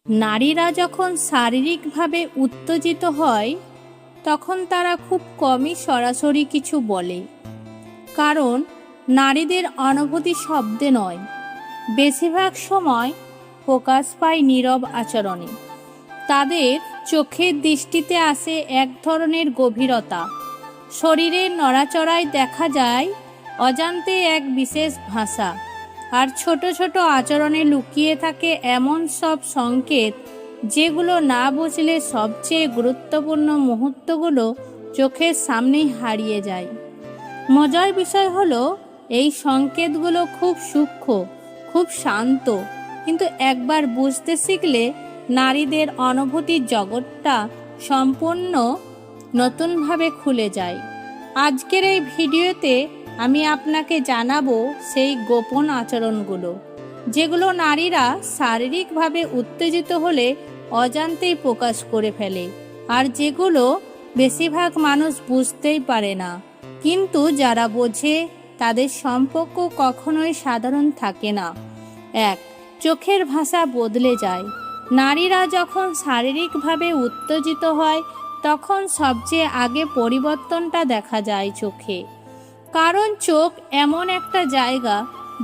নারীরা যখন শারীরিকভাবে উত্তেজিত হয় তখন তারা খুব কমই সরাসরি কিছু বলে, কারণ নারীদের অনুভূতি শব্দে নয়, বেশিরভাগ সময় প্রকাশ পায় নীরব আচরণে। তাদের চোখের দৃষ্টিতে আসে এক ধরনের গভীরতা, শরীরের নড়াচড়ায় দেখা যায় অজান্তে এক বিশেষ ভাষা, আর ছোট ছোট আচরণে লুকিয়ে থাকে এমন সব সংকেত যেগুলো না বুঝলে সবচেয়ে গুরুত্বপূর্ণ মুহূর্তগুলো চোখের সামনেই হারিয়ে যায়। মজার বিষয় হলো, এই সংকেতগুলো খুব সূক্ষ্ম, খুব শান্ত, কিন্তু একবার বুঝতে শিখলে নারীদের অনুভূতির জগৎটা সম্পূর্ণ নতুনভাবে খুলে যায়। আজকের এই ভিডিওতে আমি আপনাকে জানাবো সেই গোপন আচরণগুলো, যেগুলো নারীরা শারীরিকভাবে উত্তেজিত হলে অজান্তেই প্রকাশ করে ফেলে, আর যেগুলো বেশিরভাগ মানুষ বুঝতেই পারে না। কিন্তু যারা বোঝে তাদের সম্পর্ক কখনোই সাধারণ থাকে না। 1. চোখের ভাষা বদলে যায়। নারীরা যখন শারীরিকভাবে উত্তেজিত হয় তখন সবচেয়ে আগে পরিবর্তনটা দেখা যায় চোখে, কারণ চোখ এমন একটা জায়গা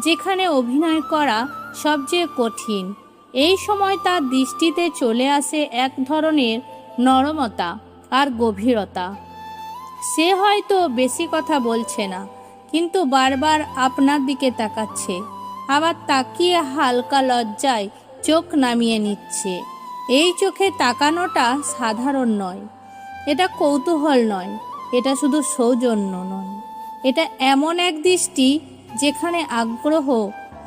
যেখানে অভিনয় করা সবচেয়ে কঠিন। এই সময় তার দৃষ্টিতে চলে আসে এক ধরনের নরমতা আর গভীরতা। সে হয়তো বেশি কথা বলছে না, কিন্তু বারবার আপনার দিকে তাকাচ্ছে, আবার তাকিয়ে হালকা লজ্জায় চোখ নামিয়ে নিচ্ছে। এই চোখে তাকানোটা সাধারণ নয়, এটা কৌতূহল নয়, এটা শুধু সৌজন্য নয়, এটা এমন এক দৃষ্টি যেখানে আগ্রহ,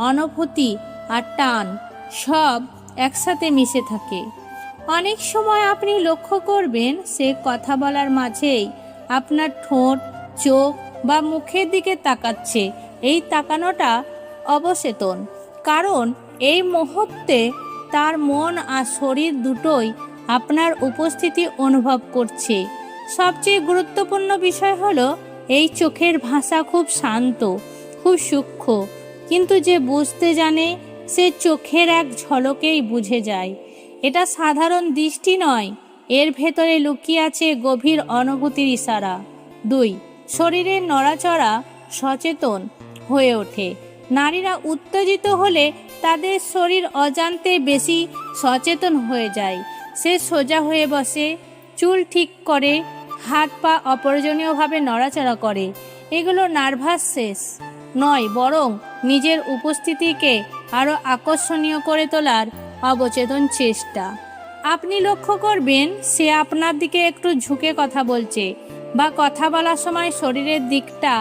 অনুভূতি আর টান সব একসাথে মিশে থাকে। অনেক সময় আপনি লক্ষ্য করবেন সে কথা বলার মাঝেই আপনার ঠোঁট, চোখ বা মুখের দিকে তাকাচ্ছে। এই তাকানোটা অবচেতন, কারণ এই মুহূর্তে তার মন আর শরীর দুটোই আপনার উপস্থিতি অনুভব করছে। সবচেয়ে গুরুত্বপূর্ণ বিষয় হলো, এই চোখের ভাষা খুব শান্ত, খুব সূক্ষ্ম, কিন্তু যে বুঝতে জানে সে চোখের এক ঝলকেই বুঝে যায়। এটা সাধারণ দৃষ্টি নয়, এর ভেতরে লুকিয়ে আছে গভীর অনুভূতির ইশারা। 2. শরীরের নড়াচড়া সচেতন হয়ে ওঠে। নারীরা উত্তেজিত হলে তাদের শরীর অজান্তে বেশি সচেতন হয়ে যায়। সে সোজা হয়ে বসে, চুল ঠিক করে, হাত পা অপ্রয়োজনীয়ভাবে নড়াচড়া করে। এগুলো নার্ভাস শেষ নয়, বরং নিজের উপস্থিতিকে আরও আকর্ষণীয় করে তোলার অবচেতন চেষ্টা। আপনি লক্ষ্য করবেন সে আপনার দিকে একটু ঝুঁকে কথা বলছে, বা কথা বলার সময় শরীরের দিকটা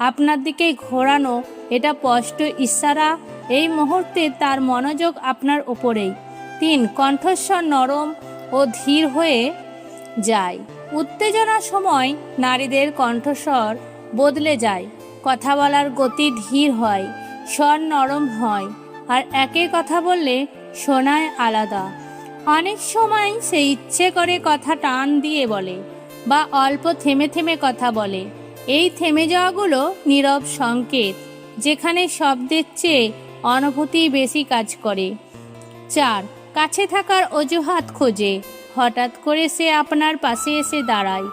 আপনার দিকেই ঘোরানো। এটা স্পষ্ট ইশারা এই মুহূর্তে তার মনোযোগ আপনার উপরেই। 3. কণ্ঠস্বর নরম ও ধীর হয়ে যায়। উত্তেজনার সময় নারীদের কণ্ঠস্বর বদলে যায়, কথা বলার গতি ধীর হয়, স্বর নরম হয়, আর একই কথা বললে শোনায় আলাদা। অনেক সময় সে ইচ্ছে করে কথা টান দিয়ে বলে বা অল্প থেমে থেমে কথা বলে। এই থেমে যাওয়াগুলো নীরব সংকেত, যেখানে শব্দের চেয়ে অনুভূতি বেশি কাজ করে। 4. কাছে থাকার অজুহাত খোঁজে। হঠাৎ করে সে আপনার পাশে এসে দাঁড়ায়,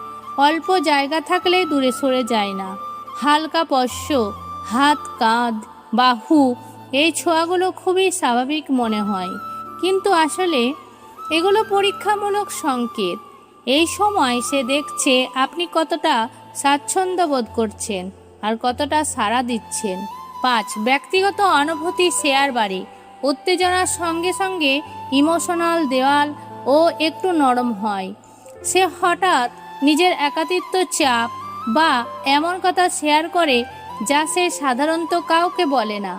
অল্প জায়গা থাকলে দূরে সরে যায় না। হালকা স্পর্শ, হাত, কাঁধ, বাহু, এই ছোঁয়াগুলো খুবই স্বাভাবিক মনে হয়, কিন্তু আসলে এগুলো পরীক্ষামূলক সংকেত। এই সময় সে দেখছে আপনি কতটা স্বাচ্ছন্দ্য বোধ করছেন আর কতটা সাড়া দিচ্ছেন। 5. ব্যক্তিগত অনুভূতি শেয়ার বাড়ে। উত্তেজনার সঙ্গে সঙ্গে ইমোশনাল দেওয়াল ও একটু নরম হয়। সে হঠাৎ নিজের একাকিত্ব, চাপ বা এমন কথা শেয়ার করে যা সে সাধারণত কাউকে বলে না।